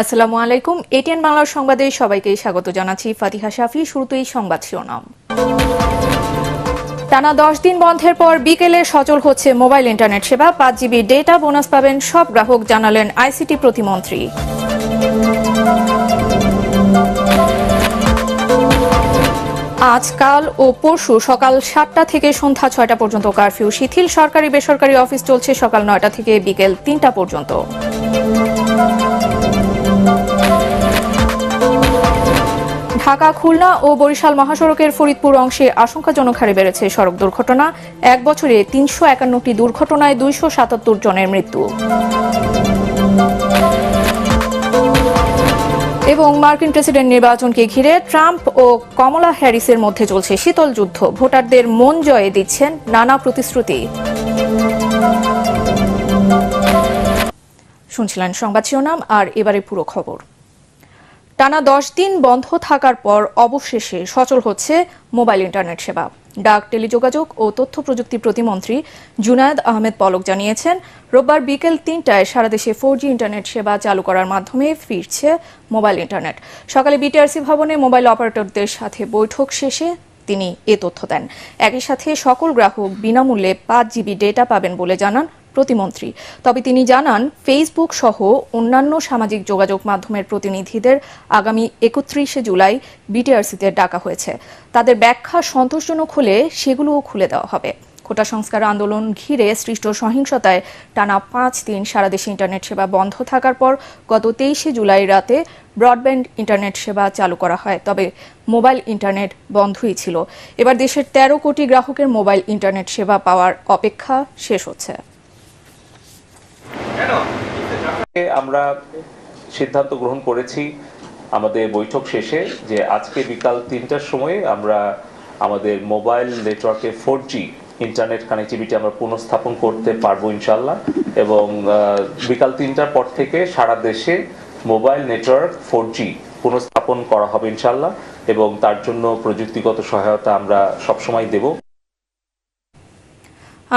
আসসালামু আলাইকুম। এটিএন বাংলার সংবাদে সবাইকে স্বাগত জানাচ্ছি। ফাতিহা শাফি। শুরুতেই সংবাদ শিরোনাম। টানা 10 দিন বন্ধের পর বিকেলে সচল হচ্ছে মোবাইল ইন্টারনেট সেবা। 5 জিবি ডেটা বোনাস পাবেন সব গ্রাহক, জানালেন আইসিটি প্রতিমন্ত্রী। আজ, কাল ও পরশু সকাল 7টা থেকে সন্ধ্যা 6টা পর্যন্ত কারফিউ শিথিল। সরকারি বেসরকারি অফিস চলছে সকাল 9টা থেকে বিকেল 3টা পর্যন্ত। ঢাকা, খুলনা ও বরিশাল মহাসড়কের ফরিদপুর অংশে আশঙ্কাজনক হারে বেড়েছে সড়ক দুর্ঘটনা। এক বছরে 351টি দুর্ঘটনায় 277 জনের মৃত্যু। এবং মার্কিন প্রেসিডেন্ট নির্বাচনকে ঘিরে ট্রাম্প ও কমলা হ্যারিসের মধ্যে চলছে শীতল যুদ্ধ। ভোটারদের মন জয়ে দিচ্ছেন নানা প্রতিশ্রুতি। শুনছিলেন সংবাদ শিরোনাম, আর এবারে পুরো খবর। টানা 10 দিন বন্ধ থাকার পর অবশেষে সচল হচ্ছে মোবাইল ইন্টারনেট সেবা। ডাক, টেলিযোগাযোগ ও তথ্য প্রযুক্তি প্রতিমন্ত্রী জুনায়েদ আহমেদ পলক জানিয়েছেন, রোববার বিকেল 3টায় সারা দেশে 4G ইন্টারনেট সেবা চালু করার মাধ্যমে ফিরছে মোবাইল ইন্টারনেট। সকালে বিটিআরসি ভবনে মোবাইল অপারেটরদের সাথে বৈঠক শেষে তিনি এ তথ্য দেন। একই সাথে সকল গ্রাহক বিনামূল্যে 5 জিবি ডেটা পাবেন বলে জানান প্রতিমন্ত্রী। তবে তিনি জানান, ফেসবুক সহ অন্যান্য সামাজিক যোগাযোগ মাধ্যমের প্রতিনিধিদের আগামী 31শে জুলাই বিটিআরসিতে ডাকা হয়েছে। তাদের ব্যাখ্যা সন্তোষজনক হলে সেগুলোও খুলে দেওয়া হবে। কোটা সংস্কার আন্দোলন ঘিরে সৃষ্ট সহিংসতায় টানা 5 দিন সারা দেশে ইন্টারনেট সেবা বন্ধ থাকার পর গত 23শে জুলাই রাতে ব্রডব্যান্ড ইন্টারনেট সেবা চালু করা হয়। তবে মোবাইল ইন্টারনেট বন্ধই ছিল। এবার দেশের 13 কোটি গ্রাহকের মোবাইল ইন্টারনেট সেবা পাওয়ার অপেক্ষা শেষ হচ্ছে। আমরা সিদ্ধান্ত গ্রহণ করেছি আমাদের বৈঠক শেষে যে আজকে বিকাল 3টার সময় আমরা আমাদের মোবাইল নেটওয়ার্কে 4G ইন্টারনেট কানেক্টিভিটি আমরা পুনঃস্থাপন করতে পারবো ইনশাল্লাহ। এবং বিকাল 3টার পর থেকে সারা দেশে মোবাইল নেটওয়ার্ক 4G পুনঃস্থাপন করা হবে ইনশাল্লাহ, এবং তার জন্য প্রযুক্তিগত সহায়তা আমরা সবসময় দেব।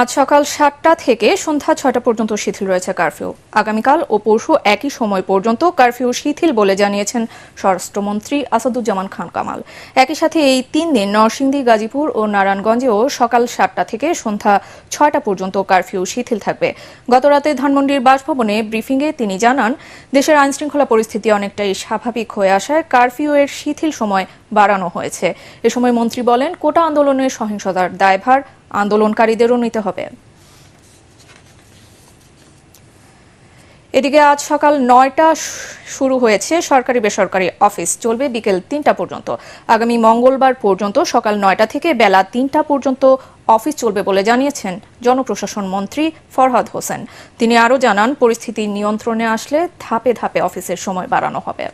আজ সকাল 7টা থেকে সন্ধ্যা 6টা পর্যন্ত শিথিল রয়েছে কারফিউ। আগামীকাল ও পরশু একই সময় পর্যন্ত কারফিউ শিথিল বলে জানিয়েছেন স্বরাষ্ট্রমন্ত্রী আসাদুজ্জামান খান কামাল। একই সাথে এই 3 দিন নরসিংদী, গাজীপুর ও নারায়ণগঞ্জেও সকাল 7টা থেকে সন্ধ্যা 6টা পর্যন্ত কারফিউ শিথিল থাকবে। গতরাতে ধানমন্ডির বাসভবনে ব্রিফিংয়ে তিনি জানান, দেশের আইনশৃঙ্খলা পরিস্থিতি অনেকটাই স্বাভাবিক হয়ে আসায় কারফিউ এর শিথিল সময় বাড়ানো হয়েছে। এ সময় মন্ত্রী বলেন, কোটা আন্দোলনের সহিংসতার দায়ভার আন্দোলনকারীদেরও নিতে হবে। এদিকে আজ সকাল 9টা শুরু হয়েছে সরকারি বেসরকারি অফিস, চলবে বিকেল 3টা পর্যন্ত। আগামী মঙ্গলবার পর্যন্ত সকাল 9টা থেকে বেলা 3টা পর্যন্ত অফিস চলবে বলে জানিয়েছেন জনপ্রশাসন মন্ত্রী ফরহাদ হোসেন। তিনি আরও জানান, পরিস্থিতি নিয়ন্ত্রণে আসলে ধাপে ধাপে অফিসের সময় বাড়ানো হবে।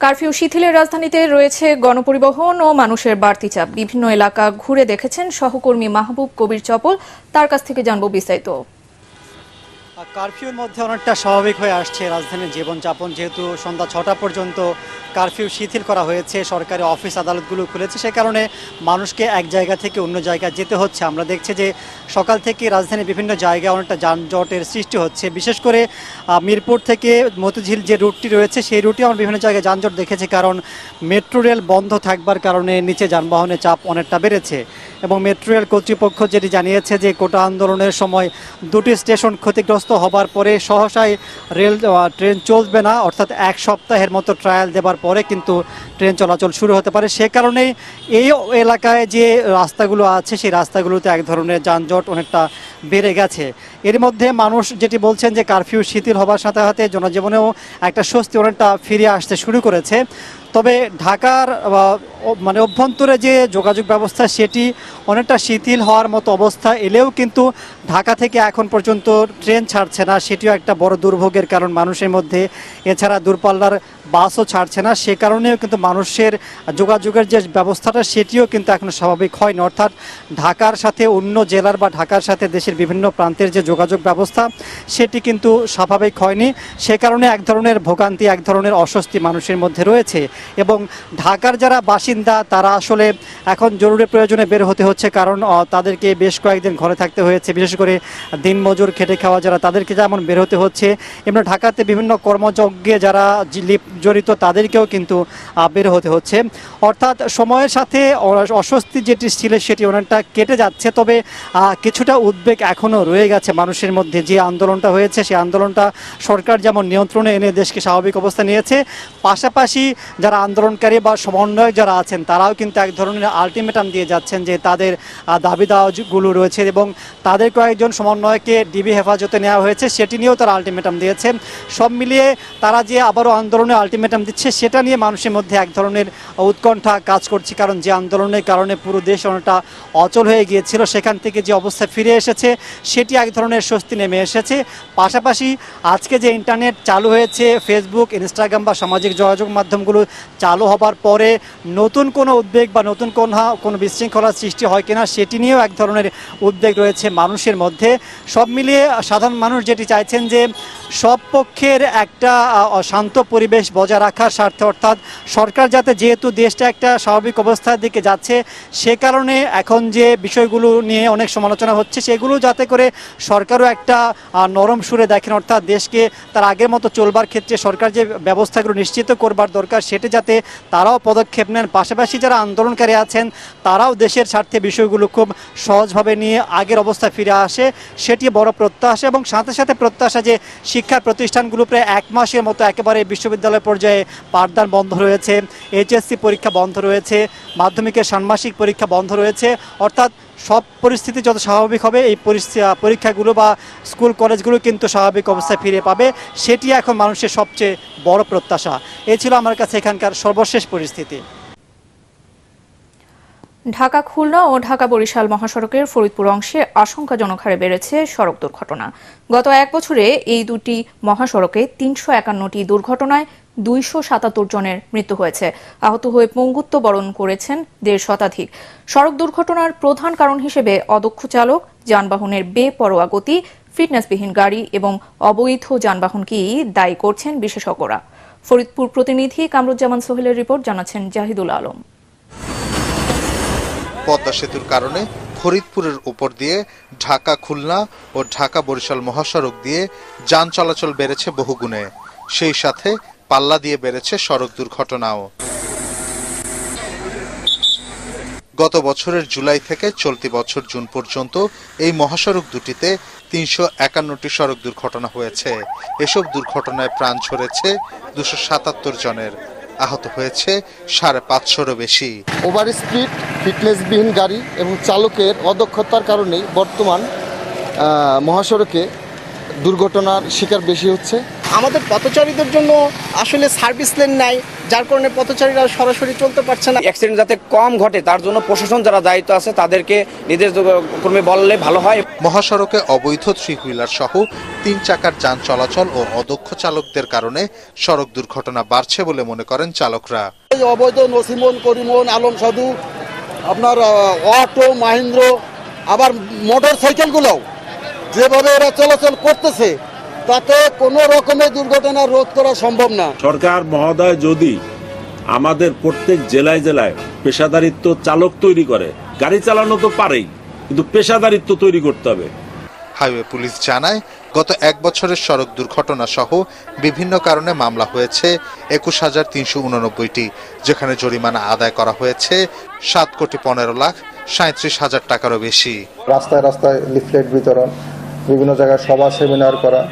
কারফিউ শিথিলের রাজধানীতে রয়েছে গণপরিবহন ও মানুষের বাড়তি চাপ। বিভিন্ন এলাকা ঘুরে দেখেছেন সহকর্মী মাহবুব কবির চপল। তার কাছ থেকে জানবো বিস্তারিত। কারফিউর মধ্যে অনেকটা স্বাভাবিক হয়ে আসছে রাজধানীর জীবনযাপন, যেহেতু সন্ধ্যা 6টা পর্যন্ত কারফিউ শিথিল করা হয়েছে, সরকারি অফিস আদালতগুলো খুলেছে, সে কারণে মানুষকে এক জায়গা থেকে অন্য জায়গায় যেতে হচ্ছে। আমরা দেখছি যে সকাল থেকে রাজধানীর বিভিন্ন জায়গায় অনেকটা যানজটের সৃষ্টি হচ্ছে। বিশেষ করে মিরপুর থেকে মতিঝিল যে রুটটি রয়েছে সেই রুটে আমরা বিভিন্ন জায়গায় যানজট দেখেছি, কারণ মেট্রো রেল বন্ধ থাকবার কারণে নিচে যানবাহনের চাপ অনেকটা বেড়েছে। এবং মেট্রো রেল কর্তৃপক্ষ যেটি জানিয়েছে যে কোটা আন্দোলনের সময় 2টি স্টেশন ক্ষতিগ্রস্ত হবার পরে সহসায় ট্রেন চলবে না, অর্থাৎ 1 সপ্তাহের মতো ট্রায়াল দেবার পরে কিন্তু ট্রেন চলাচল শুরু হতে পারে। সে কারণেই এই এলাকায় যে রাস্তাগুলো আছে সেই রাস্তাগুলোতে এক ধরনের যানজট অনেকটা বেড়ে গেছে। এর মধ্যে মানুষ যেটি বলছেন যে কারফিউ শিথিল হবার সাথে সাথে জনজীবনেও একটা স্বস্তি অনেকটা ফিরে আসতে শুরু করেছে। তবে ঢাকার অভ্যন্তরে যে যোগাযোগ ব্যবস্থা সেটি অনেকটা শিথিল হওয়ার মতো অবস্থা এলেও কিন্তু ঢাকা থেকে এখন পর্যন্ত ট্রেন ছাড়ছে না, সেটিও একটা বড় দুর্ভোগের কারণ মানুষের মধ্যে। এছাড়া দূরপাল্লার বাসও ছাড়ছে না, সে কারণেও কিন্তু মানুষের যোগাযোগের যে ব্যবস্থাটা সেটিও কিন্তু এখনো স্বাভাবিক হয়নি। অর্থাৎ ঢাকার সাথে অন্য জেলার বা ঢাকার সাথে দেশের বিভিন্ন প্রান্তের যে যোগাযোগ ব্যবস্থা সেটি কিন্তু স্বাভাবিক হয়নি। সে কারণে এক ধরনের ভোগান্তি, এক ধরনের অস্বস্তি মানুষের মধ্যে রয়েছে। এবং ঢাকার যারা বাসিন্দা তারা আসলে এখন জরুরি প্রয়োজনে বের হতে হচ্ছে, কারণ তাদেরকে বেশ কয়েকদিন ঘরে থাকতে হয়েছে। বিশেষ করে দিনমজুর খেটে খাওয়া যারা, তাদেরকে যেমন বের হতে হচ্ছে, এমনি ঢাকাতে বিভিন্ন কর্মযজ্ঞে যারা জড়িত তাদেরকেও কিন্তু বের হতে হচ্ছে। অর্থাৎ সময়ের সাথে অস্বস্তি যেটি ছিল সেটি অনেকটা কেটে যাচ্ছে, তবে কিছুটা উদ্বেগ এখনও রয়ে গেছে মানুষের মধ্যে। যে আন্দোলনটা হয়েছে সেই আন্দোলনটা সরকার যেমন নিয়ন্ত্রণে এনে দেশকে স্বাভাবিক অবস্থা নিয়েছে, পাশাপাশি যারা আন্দোলনকারী বা সমন্বয়ক যারা আছেন তারাও কিন্তু এক ধরনের আলটিমেটাম দিয়ে যাচ্ছেন যে তাদের দাবি দাওয়াগুলো রয়েছে, এবং তাদের কয়েকজন সমন্বয়কে ডিবি হেফাজতে নেওয়া হয়েছে সেটি নিয়েও তারা আলটিমেটাম দিয়েছে। সব মিলিয়ে তারা যে আবারও আন্দোলনে আলটিমেটাম দিচ্ছে সেটা নিয়ে মানুষের মধ্যে এক ধরনের উৎকণ্ঠা কাজ করছে, কারণ যে আন্দোলনের কারণে পুরো দেশ অনেকটা অচল হয়ে গিয়েছিল, সেখান থেকে যে অবস্থা ফিরে এসেছে সেটি এক ধরনের স্বস্তি নেমে এসেছে। পাশাপাশি আজকে যে ইন্টারনেট চালু হয়েছে, ফেসবুক, ইনস্টাগ্রাম বা সামাজিক যোগাযোগ মাধ্যমগুলো চালু হবার পরে নতুন কোনো উদ্বেগ বা নতুন কোনো বিশৃঙ্খলার সৃষ্টি হয় কিনা সেটি নিয়েও এক ধরনের উদ্বেগ রয়েছে মানুষের মধ্যে। সব মিলিয়ে সাধারণ মানুষ যেটি চাইছেন যে সব পক্ষের একটা শান্ত পরিবেশ বজায় রাখার স্বার্থে, অর্থাৎ সরকার যাতে, যেহেতু দেশটা একটা স্বাভাবিক অবস্থার দিকে যাচ্ছে সে কারণে এখন যে বিষয়গুলো নিয়ে অনেক সমালোচনা হচ্ছে সেগুলো যাতে করে সরকারও একটা নরম সুরে দেখেন, অর্থাৎ দেশকে তার আগের মতো চলবার ক্ষেত্রে সরকার যে ব্যবস্থাগুলো নিশ্চিত করবার দরকার সেটি যাতে তারাও পদক্ষেপ নেন। পাশাপাশি যারা আন্দোলনকারী আছেন তারাও দেশের স্বার্থে বিষয়গুলো খুব সহজভাবে নিয়ে আগের অবস্থা ফিরে আসে, সেটি বড় প্রত্যাশা। এবং সাথে সাথে প্রত্যাশা যে শিক্ষা প্রতিষ্ঠানগুলো প্রায় এক মাসের মতো একেবারে বিশ্ববিদ্যালয় পর্যায়ে পাঠদান বন্ধ রয়েছে, এইচএসসি পরীক্ষা বন্ধ রয়েছে, মাধ্যমিকের ষান্মাসিক পরীক্ষা বন্ধ রয়েছে। অর্থাৎ সব পরিস্থিতি যত স্বাভাবিক হবে এই পরীক্ষাগুলো বা স্কুল কলেজগুলো কিন্তু স্বাভাবিক অবস্থায় ফিরে পাবে, সেটি এখন মানুষের সবচেয়ে বড় প্রত্যাশা। এই ছিল আমার কাছে এখানকার সর্বশেষ পরিস্থিতি। ঢাকা খুলনা ও ঢাকা বরিশাল মহাসড়কের ফরিদপুর অংশে আশঙ্কাজনক হারে বেড়েছে সড়ক দুর্ঘটনা। গত এক বছরে এই দুটি মহাসড়কে ৩৫১টি দুর্ঘটনায় ২৭৭ জনের মৃত্যু হয়েছে। আহত হয়ে পঙ্গুত্ব বরণ করেছেন ১৫০ শতাধিক। সড়ক দুর্ঘটনার প্রধান কারণ হিসেবে অদক্ষ চালক, যানবাহনের বেপরোয়া গতি, ফিটনেসবিহীন গাড়ি এবং অবৈধ যানবাহনকেই দায়ী করছেন বিশেষজ্ঞরা। ফরিদপুর প্রতিনিধি কামরুজ্জামান সোহেলের রিপোর্ট, জানাচ্ছেন জাহিদুল আলম। পদ্মা সেতুর কারণে ফরিদপুরের উপর দিয়ে ঢাকা খুলনা ও ঢাকা বরিশাল মহাসড়ক দিয়ে যান চলাচল বেড়েছে বহুগুণে, সেই সাথে পাল্লা দিয়ে বেড়েছে সড়ক দুর্ঘটনাও। গত বছরের জুলাই থেকে চলতি বছর জুন পর্যন্ত এই মহাসড়ক দুটিতে ৩৫১টি সড়ক দুর্ঘটনা হয়েছে। এসব দুর্ঘটনায় প্রাণ ঝরেছে ২৭৭ জনের, আহত হয়েছে ৫৫০-রও বেশি। ওভার স্পিড, ফিটনেসবিহীন গাড়ি এবং চালকের অদক্ষতার কারণেই বর্তমান মহাসড়কে দুর্ঘটনার শিকার বেশি হচ্ছে। আমাদের পথচারীদের জন্য আসলে সার্ভিস লেন নাই, যার কারণে পথচারীরা সরাসরি চলতে পারছে না। অ্যাক্সিডেন্ট যাতে কম ঘটে তার জন্য প্রশাসন যারা দায়িত্ব আছে তাদেরকে নির্দেশ ক্রমে বললে ভালো হয়। মহাসড়কে অবৈধ থ্রি হুইলার সহ ৩ চাকার যান চলাচল ও অদক্ষ চালকদের কারণে সড়ক দুর্ঘটনা বাড়ছে বলে মনে করেন চালকরা। এই অবৈধ নসিমন, করিমন, আলম সাধু, আপনার অটো, মাহিন্দ্র, আবার মোটর সাইকেলগুলোও যেভাবে এরা চলাচল করতেছে তাতে কোনো রকমের দুর্ঘটনা রোধ করা সম্ভব না। সরকার মহোদয় যদি আমাদের প্রত্যেক জেলায় জেলায় পেশাদারিত্ব চালক তৈরি করে, গাড়ি চালানো তো পারেই, কিন্তু পেশাদারিত্ব তৈরি করতে হবে। হাইওয়ে পুলিশ জানায় গত এক বছরের সড়ক দুর্ঘটনা সহ বিভিন্ন কারণে মামলা হয়েছে ২১,৩৮৯টি, যেখানে জরিমানা আদায় করা হয়েছে ৭,১৫,৩৭,০০০ টাকারও বেশি। রাস্তায় রাস্তায় লিফলেট বিতরণ, বিভিন্ন জায়গায় সভা সেমিনার করা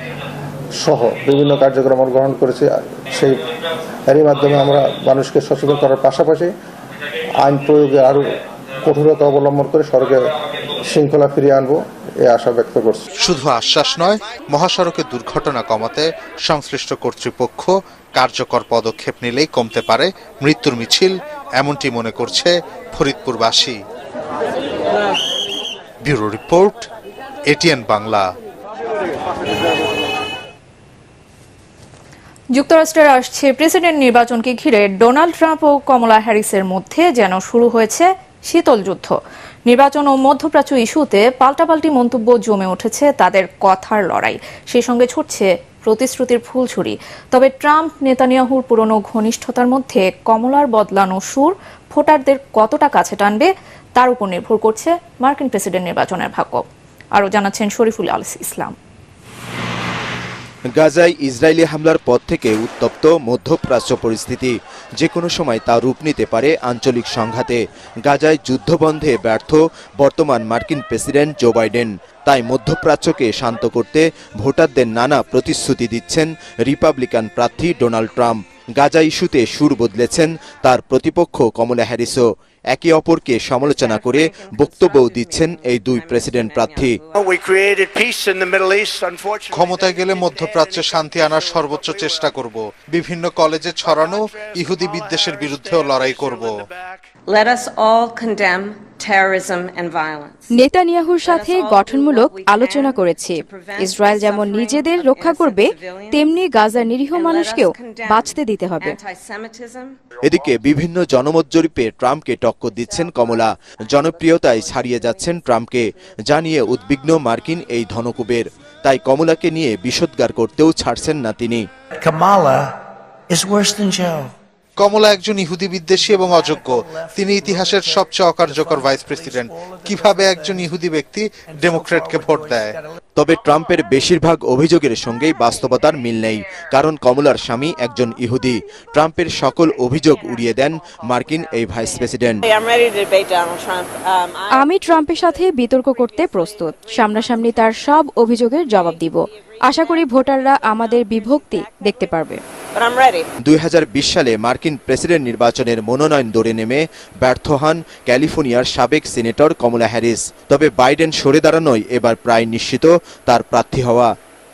সহ বিভিন্ন কার্যক্রম গ্রহণ করেছি। এরই মাধ্যমে আমরা মানুষকে সচেতন করার পাশাপাশি আইন প্রয়োগে আরও কঠোরতা অবলম্বন করে সড়কে শৃঙ্খলা ফিরিয়ে আনবো এই আশা ব্যক্ত করছি। শুধু আশ্বাস নয়, মহাসড়কে দুর্ঘটনা কমাতে সংশ্লিষ্ট কর্তৃপক্ষ কার্যকর পদক্ষেপ নিলেই কমতে পারে মৃত্যুর মিছিল, এমনটি মনে করছে ফরিদপুরবাসী। Bureau report, ATN Bangla. যুক্তরাষ্ট্রের আসছে প্রেসিডেন্ট নির্বাচনকে ঘিরে ডোনাল্ড ট্রাম্প ও কমলা হ্যারিসের মধ্যে যেন শুরু হয়েছে শীতল যুদ্ধ। নির্বাচন ও মধ্যপ্রাচ্য ইস্যুতে পাল্টাপাল্টি মন্তব্য জমে উঠেছে তাদের কথার লড়াই, সেই সঙ্গে ছুটছে প্রতিশ্রুতির ফুলঝুরি। তবে ট্রাম্প নেতানিয়াহুর পুরনো ঘনিষ্ঠতার মধ্যে কমলার বদলানো সুর ভোটারদের কতটা কাছে টানবে তার উপর নির্ভর করছে মার্কিন প্রেসিডেন্ট নির্বাচনের ভাগ্য। আরও জানাচ্ছেন শরীফুল ইসলাম। গাজায় ইসরায়েলি হামলার পর থেকে উত্তপ্ত মধ্যপ্রাচ্য পরিস্থিতি, যে কোনো সময় তা রূপ নিতে পারে আঞ্চলিক সংঘাতে। গাজায় যুদ্ধবন্ধে ব্যর্থ বর্তমান মার্কিন প্রেসিডেন্ট জো বাইডেন, তাই মধ্যপ্রাচ্যকে শান্ত করতে ভোটারদের নানা প্রতিশ্রুতি দিচ্ছেন রিপাবলিকান প্রার্থী ডোনাল্ড ট্রাম্প। গাজা ইস্যুতে সুর বদলেছেন তার প্রতিপক্ষ কমলা হ্যারিসও। একে অপরকে সমালোচনা করে বক্তব্যও দিচ্ছেন এই দুই প্রেসিডেন্ট প্রার্থী। ক্ষমতায় গেলে মধ্যপ্রাচ্যে শান্তি আনার সর্বোচ্চ চেষ্টা করব। বিভিন্ন কলেজে ছড়ানো ইহুদি বিদ্বেষের বিরুদ্ধেও লড়াই করব। Let us all condemn terrorism and violence. নেতানিয়াহুর সাথে গঠনমূলক আলোচনা করেছি। ইসরায়েল যেমন নিজেদের রক্ষা করবে, তেমনি গাজার নিরীহ মানুষকেও বাঁচতে দিতে হবে। এদিকে বিভিন্ন জনমত জরিপে ট্রাম্পকে টক্কর দিচ্ছেন কমলা। জনপ্রিয়তায় ছাড়িয়ে যাচ্ছেন ট্রাম্পকে, জানিয়ে উদ্বিগ্ন মার্কিন এই ধনকুবের। তাই কমলাকে নিয়ে বিষোদ্গার করতেও ছাড়ছেন না তিনি। কমলা একজন ইহুদি বিদ্বেষী এবং অযোগ্য। তিনি ইতিহাসের সবচেয়ে অকার্যকর ভাইস প্রেসিডেন্ট। কিভাবে একজন ইহুদি ব্যক্তি ডেমোক্রেটকে ভোট দেয়? তবে ট্রাম্পের বেশিরভাগ অভিযোগের সঙ্গেই বাস্তবতার মিল নেই, কারণ কমলার স্বামী একজন ইহুদি। ট্রাম্পের সকল অভিযোগ উড়িয়ে দেন মার্কিন এই ভাইস প্রেসিডেন্ট। আমি ট্রাম্পের সাথে বিতর্ক করতে প্রস্তুত। সামনাসামনি তার সব অভিযোগের জবাব দিব। আশা করি ভোটাররা আমাদের বিভক্তি দেখতে পারবে। 2020 সালে মার্কিন প্রেসিডেন্ট নির্বাচনের মনোনয়ন দৌড়ে নেমে ব্যর্থ হন ক্যালিফোর্নিয়ার সাবেক সিনেটর কমলা হ্যারিস। তবে বাইডেন সরে দাঁড়ানোই এবার প্রায় নিশ্চিত তার প্রার্থী হওয়া।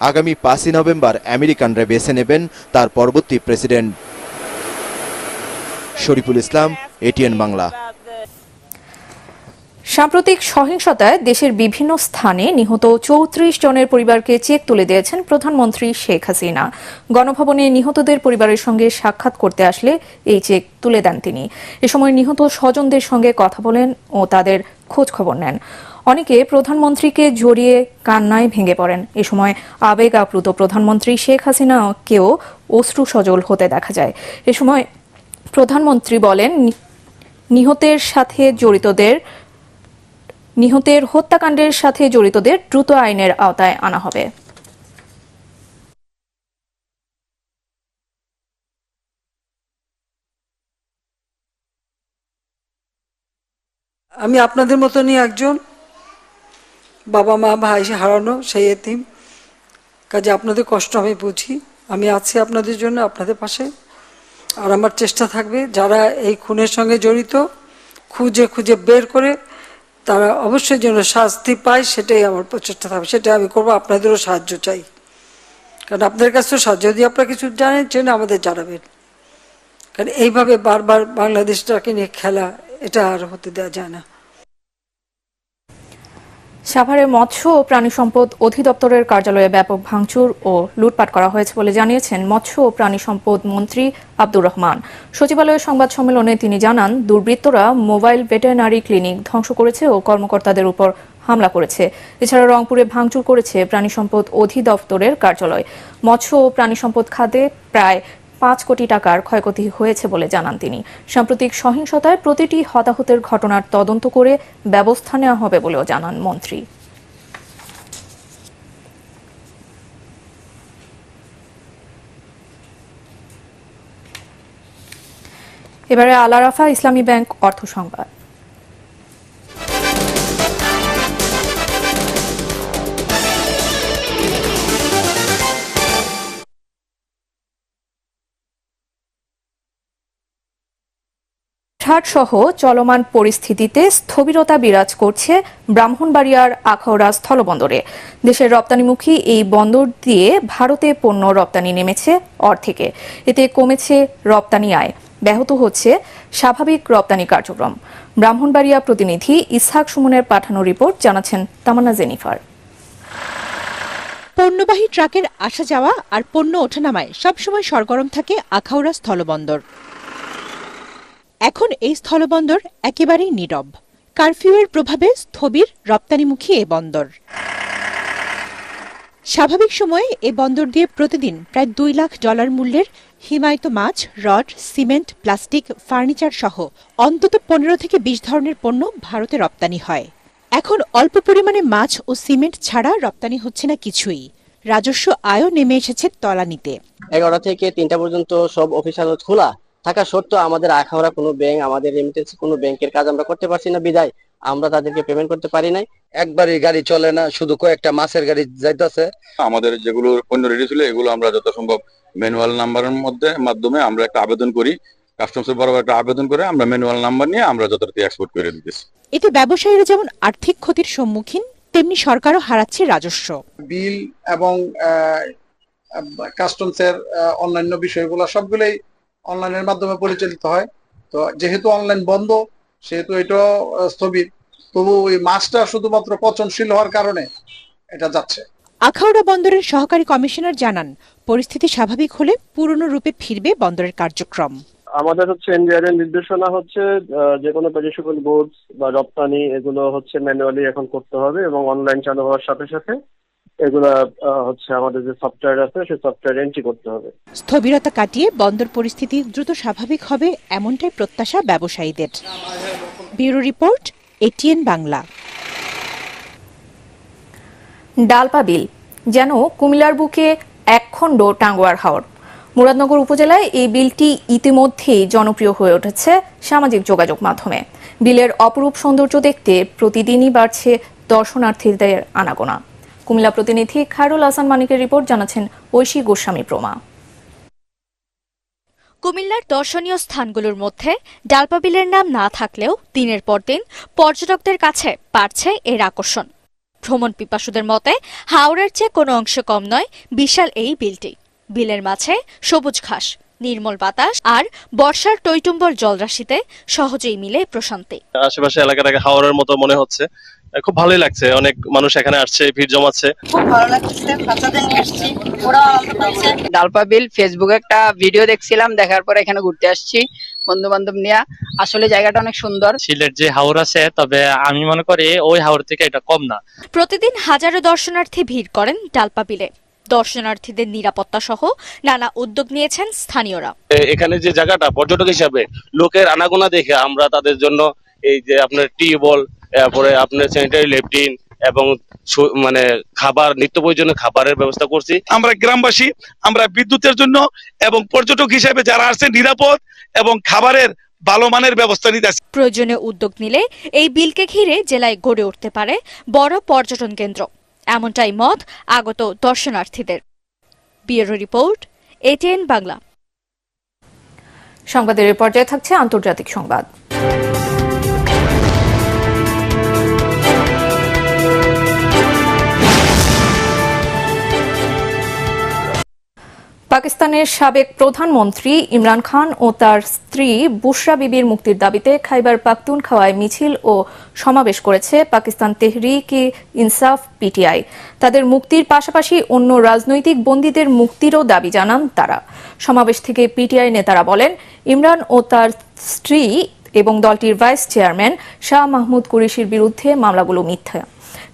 আগামী 5ই নভেম্বর আমেরিকানরা বেছে নেবেন তার পরবর্তী প্রেসিডেন্ট। শরীফুল ইসলাম, এটিএন বাংলা। সাম্প্রতিক সহিংসতায় দেশের বিভিন্ন স্থানে নিহত 34 জনের পরিবারকে চেক তুলে দিয়েছেন প্রধানমন্ত্রী শেখ হাসিনা। গণভবনে নিহতদের পরিবারের সঙ্গে সাক্ষাৎ করতে আসলে এই চেক তুলে দেন তিনি। এ সময় নিহত স্বজনদের সঙ্গে কথা বলেন ও তাদের খোঁজ খবর নেন। অনেকে প্রধানমন্ত্রীকে জড়িয়ে কান্নায় ভেঙে পড়েন। এ সময় আবেগ আপ্লুত প্রধানমন্ত্রী শেখ হাসিনাকেও অশ্রু সজল হতে দেখা যায়। এ সময় প্রধানমন্ত্রী বলেন, নিহতের হত্যাকাণ্ডের সাথে জড়িতদের দ্রুত আইনের আওতায় আনা হবে। আমি আপনাদের মতনই একজন বাবা মা ভাই হারানো সেই এতিম, কাজে আপনাদের কষ্ট আমি বুঝি। আমি আছি আপনাদের জন্য, আপনাদের পাশে। আর আমার চেষ্টা থাকবে যারা এই খুনের সঙ্গে জড়িত খুঁজে খুঁজে বের করে তারা অবশ্যই যেন শাস্তি পায়, সেটাই আমার প্রচেষ্টা থাকবে। সেটাই আমি করবো। আপনাদেরও সাহায্য চাই, কারণ আপনাদের কাছে সাহায্য, যদি আপনারা কিছু জানেন জেনে আমাদের জানাবেন। কারণ এইভাবে বারবার বাংলাদেশটাকে নিয়ে খেলা, এটা আর হতে দেওয়া যায় না। সাভারে মৎস্য ও প্রাণী সম্পদ অধিদপ্তরের কার্যালয়ে ব্যাপক ভাঙচুর ও লুটপাট করা হয়েছে বলে জানিয়েছেন মৎস্য ও প্রাণী সম্পদ মন্ত্রী আব্দুর রহমান। সচিবালয়ের সংবাদ সম্মেলনে তিনি জানান, দুর্বৃত্তরা মোবাইল ভেটেরিনারি ক্লিনিক ধ্বংস করেছে ও কর্মকর্তাদের উপর হামলা করেছে। এছাড়া রংপুরে ভাঙচুর করেছে প্রাণী সম্পদ অধিদপ্তরের কার্যালয়। মৎস্য ও প্রাণী সম্পদ খাতে প্রায় 5 কোটি টাকার ক্ষয়ক্ষতি হয়েছে বলে জানান তিনি। সাম্প্রতিক সহিংসতায় প্রতিটি হতাহতের ঘটনার তদন্ত করে ব্যবস্থা নেওয়া হবে বলেও জানান মন্ত্রী। এবারে আল আরাফা ইসলামী ব্যাংক অর্থ সংবাদ। সহ চলমান পরিস্থিতিতে স্থবিরতা বিরাজ করছে ব্রাহ্মণবাড়িয়ার আখাউড়া স্থলবন্দরে। দেশের রপ্তানিমুখী এই বন্দর দিয়ে ভারতে পণ্য রপ্তানি নেমেছে অর্ধেকে। এতে কমেছে রপ্তানি আয়, ব্যাহত হচ্ছে স্বাভাবিক রপ্তানি কার্যক্রম। ব্রাহ্মণবাড়িয়া প্রতিনিধি ইসহাক সুমনের পাঠানো রিপোর্ট জানাচ্ছেন তামান্না জেনিফার। পণ্যবাহী ট্রাকের আসা যাওয়া আর পণ্য ওঠানামায় সবসময় সরগরম থাকে আখাউড়া স্থলবন্দর। এখন এই স্থলবন্দর একেবারেই নীরব। কারফিউয়ের প্রভাবে স্থবির রপ্তানিমুখী এ বন্দর। স্বাভাবিক সময়ে এ বন্দর দিয়ে প্রতিদিন প্রায় $2 লাখ মূল্যের হিমায়িত মাছ, রড, সিমেন্ট, প্লাস্টিক, ফার্নিচার সহ অন্তত 15 থেকে 20 ধরনের পণ্য ভারতে রপ্তানি হয়। এখন অল্প পরিমাণে মাছ ও সিমেন্ট ছাড়া রপ্তানি হচ্ছে না কিছুই। রাজস্ব আয়ও নেমে এসেছে তলানিতে। 11টা থেকে 3টা পর্যন্ত সব অফিস আদালত খোলা থাকা সত্ত্বেও আমাদের আখাউড়া কোনো ব্যাংক, আমাদের রেমিটেন্স কোনো ব্যাংকের কাজ আমরা করতে পারছি না বিদায় আমরা তাদেরকে পেমেন্ট করতে পারি নাই। একবারই গাড়ি চলে না, শুধু কয়েকটা মাছের গাড়ি যাইতেছে। আমাদের যেগুলো পণ্য রেডি ছিল এগুলো আমরা যত সম্ভব ম্যানুয়াল নাম্বারের মাধ্যমে আমরা একটা আবেদন করি, কাস্টমসের বরাবর একটা আবেদন করে আমরা ম্যানুয়াল নাম্বার নিয়ে আমরা যথারীতি এক্সপোর্ট করে দিতেছি। এতে ব্যবসায়ীরা যেমন আর্থিক ক্ষতির সম্মুখীন, তেমনি সরকারও হারাচ্ছে রাজস্ব। বিল এবং কাস্টমসের অন্যান্য বিষয়গুলো সবগুলোই অনলাইনের মাধ্যমে পরিচালিত হয়। তো যেহেতু অনলাইন বন্ধ, সেহেতু এটা স্থবির। তবু ওই মাছটা শুধুমাত্র পচনশীল হওয়ার কারণে এটা যাচ্ছে। আখাউড়া বন্দরের সহকারী কমিশনার জানান, পরিস্থিতি স্বাভাবিক হলে পুরনো রূপে ফিরবে বন্দরের কার্যক্রম। আমাদের এনডিআর এর নির্দেশনা যে কোনো পেরিশেবল গুডস বা রপ্তানি এগুলো ম্যানুয়ালি এখন করতে হবে এবং অনলাইন চালু হওয়ার সাথে সাথে এগুলা আমাদের যে সফটওয়্যার আছে সেই সফটওয়্যার এন্ট্রি করতে হবে। স্থবিরতা কাটিয়ে বন্দর পরিস্থিতি দ্রুত স্বাভাবিক হবে এমনটাই প্রত্যাশা ব্যবসায়ীদের। Bureau report, ATN Bangla. ডালপা বিল যেন কুমিল্লার বুকে একখণ্ড টাঙ্গুয়ার হাওর। মুরাদনগর উপজেলায় এই বিলটি ইতিমধ্যেই জনপ্রিয় হয়ে উঠেছে সামাজিক যোগাযোগ মাধ্যমে। বিলের অপরূপ সৌন্দর্য দেখতে প্রতিদিনই বাড়ছে দর্শনার্থীদের আনাগোনা। কুমিল্লা প্রতিনিধি খায়রুল হাসান মানিকের রিপোর্ট, জানাচ্ছেন ঐশী গোস্বামী প্রমা। কুমিল্লার দর্শনীয় স্থানগুলোর মধ্যে ডালপা বিলের নাম না থাকলেও দিনের পর দিন পর্যটকদের কাছে বাড়ছে এর আকর্ষণ। ভ্রমণ পিপাসুদের মতে হাওড়ের চেয়ে কোনো অংশে কম নয় বিশাল এই বিলটি। বিলের মাঝে সবুজ ঘাস, নির্মল বাতাস আর বর্ষার টইটুম্বর জলরাশিতে সহজেই মিলে প্রশান্তি। আশেপাশে এলাকাটাকে হাওড়ের মতো মনে হচ্ছে, খুব ভালোই লাগছে। অনেক মানুষ এখানে আসছে, ভিড় জমাচ্ছে, খুব ভালো লাগছে। বাচ্চাদের নিয়ে আসছি, ওরা আনন্দ পাচ্ছে। ডালপা বিল ফেসবুকে একটা ভিডিও দেখছিলাম, দেখার পরে এখানে ঘুরতে আসছি বন্ধু বান্ধব নিয়ে। আসলে জায়গাটা অনেক সুন্দর। সিলেট যে হাওর আছে, তবে আমি মনে করি ওই হাওর থেকে এটা কম না। প্রতিদিন হাজারো দর্শনার্থী ভিড় করেন ডালপা বিলে। দর্শনার্থীদের নিরাপত্তা সহ নানা উদ্যোগ নিয়েছেন স্থানীয়রা। এখানে যে জায়গাটা পর্যটক হিসাবে লোকের আনাগোনা দেখে আমরা তাদের জন্য এই যে আপনার টিউবওয়েল, তারপরে আপনার স্যানিটারি ল্যাট্রিন এবং মানে খাবার, নিত্য প্রয়োজনীয় খাবারের ব্যবস্থা করছি। আমরা গ্রামবাসী আমরা বিদ্যুতের জন্য এবং পর্যটক হিসেবে যারা আসছে নিরাপদ এবং খাবারের ভালো মানের ব্যবস্থা নিতে। প্রয়োজনীয় উদ্যোগ নিলে এই বিলকে ঘিরে জেলায় গড়ে উঠতে পারে বড় পর্যটন কেন্দ্র, এমনটাই মত আগত দর্শনার্থীদের। Bureau report, ATN Bangla. সংবাদের পর্যায়ে থাকছে আন্তর্জাতিক সংবাদ। পাকিস্তানের সাবেক প্রধানমন্ত্রী ইমরান খান ও তার স্ত্রী বুশরা বিবির মুক্তির দাবিতে খাইবার পাখতুনখাওয়ায় মিছিল ও সমাবেশ করেছে পাকিস্তান তেহরিক-ই ইনসাফ পিটিআই। তাদের মুক্তির পাশাপাশি অন্য রাজনৈতিক বন্দীদের মুক্তিরও দাবি জানান তারা। সমাবেশ থেকে পিটিআই নেতারা বলেন, ইমরান ও তার স্ত্রী এবং দলটির ভাইস চেয়ারম্যান শাহ মাহমুদ কুরেশির বিরুদ্ধে মামলাগুলো মিথ্যা।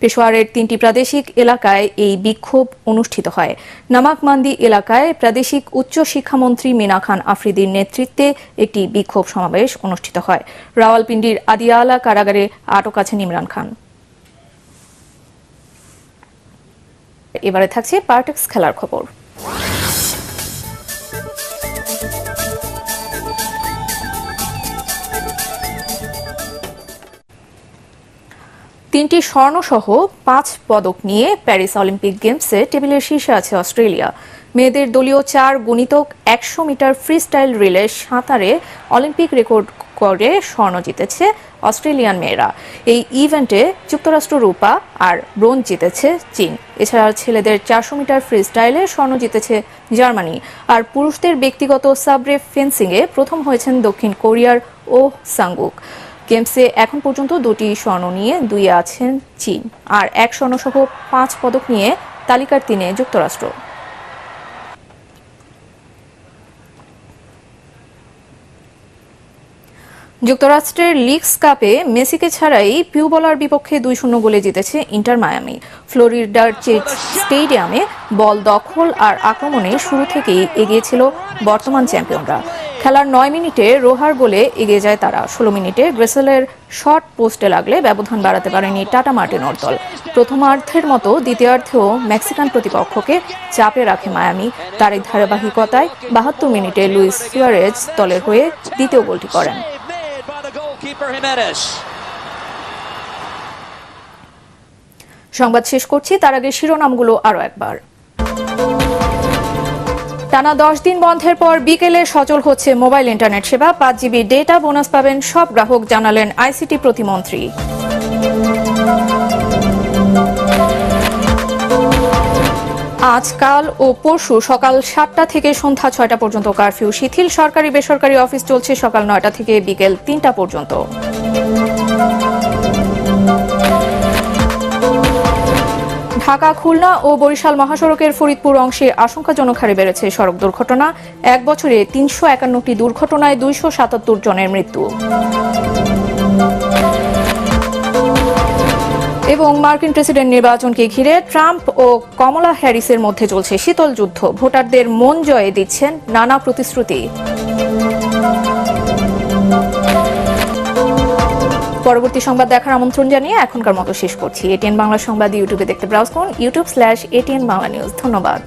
পেশোয়ারের 3টি প্রাদেশিক এলাকায় এই বিক্ষোভ অনুষ্ঠিত হয়। নামাকমান্দি এলাকায় প্রাদেশিক উচ্চ শিক্ষামন্ত্রী মিনা খান আফ্রিদির নেতৃত্বে একটি বিক্ষোভ সমাবেশ অনুষ্ঠিত হয়। রাওয়ালপিন্ডির আদিয়ালা কারাগারে আটক আছেন ইমরান খান। এবারে থাকছে পার্টেক্স খেলার খবর। তিনটি স্বর্ণসহ 5 পদক নিয়ে প্যারিস অলিম্পিক গেমসে টেবিলের শীর্ষে আছে অস্ট্রেলিয়া। মেয়েদের দলীয় 4 গুণিতক 100 মিটার ফ্রি স্টাইল রিলে সাঁতারে অলিম্পিক রেকর্ড করে স্বর্ণ জিতেছে অস্ট্রেলিয়ান মেয়েরা। এই ইভেন্টে যুক্তরাষ্ট্র রূপা আর ব্রোঞ্জ জিতেছে চীন। এছাড়া ছেলেদের 400 মিটার ফ্রি স্টাইলে স্বর্ণ জিতেছে জার্মানি। আর পুরুষদের ব্যক্তিগত সাবরেভ ফেন্সিংয়ে প্রথম হয়েছেন দক্ষিণ কোরিয়ার ও সাংগুক। গেমসে এখন পর্যন্ত 2টি স্বর্ণ নিয়ে 2-এ আছেন চীন, আর 1 স্বর্ণসহ 5 পদক নিয়ে তালিকার 3-এ যুক্তরাষ্ট্র। যুক্তরাষ্ট্রের লিগস কাপে মেসিকে ছাড়াই পিউবলার বিপক্ষে 2-0 গোলে জিতেছে ইন্টার মায়ামি। ফ্লোরিডার চেজ স্টেডিয়ামে বল দখল আর আক্রমণে শুরু থেকেই এগিয়ে ছিল বর্তমান চ্যাম্পিয়নরা। খেলার 9 মিনিটে রোহার গোলে এগিয়ে যায় তারা। 16 মিনিটে গ্রেসেলের শট পোস্টে লাগলে ব্যবধান বাড়াতে পারেনি টাটা মার্টিনোর দল। প্রথমার্ধের মতো দ্বিতীয়ার্ধেও মেক্সিকান প্রতিপক্ষকে চাপে রাখে মায়ামি। তার এই ধারাবাহিকতায় 72 মিনিটে লুইস সুয়ারেজ দলের হয়ে দ্বিতীয় গোলটি করেন। সংবাদ শেষ করছি, তার আগে শিরোনামগুলো আরো একবার। টানা 10 দিন বন্ধের পর বিকেলে সচল হচ্ছে মোবাইল ইন্টারনেট সেবা। 5 জিবি ডেটা বোনাস পাবেন সব গ্রাহক, জানালেন আইসিটি প্রতিমন্ত্রী। আজ, কাল ও পরশু সকাল 7টা থেকে সন্ধ্যা 6টা পর্যন্ত কারফিউ শিথিল। সরকারি বেসরকারি অফিস চলছে সকাল 9টা থেকে বিকেল 3টা পর্যন্ত। ঢাকা, খুলনা ও বরিশাল মহাসড়কের ফরিদপুর অংশে আশঙ্কাজনক হারে বেড়েছে সড়ক দুর্ঘটনা। 1 বছরে 351টি দুর্ঘটনায় 277 জনের মৃত্যু। এবং মার্কিন প্রেসিডেন্ট নির্বাচনকে ঘিরে ট্রাম্প ও কমলা হ্যারিসের মধ্যে চলছে শীতল যুদ্ধ। ভোটারদের মন জয়ে দিচ্ছেন নানা প্রতিশ্রুতি। পরবর্তী সংবাদ দেখার আমন্ত্রণ জানিয়ে এখনকার মতো শেষ করছি। এটিএন বাংলা সংবাদ ইউটিউবে দেখতে ব্রাউজ করুন, youtube/ATN Bangla News। ধন্যবাদ।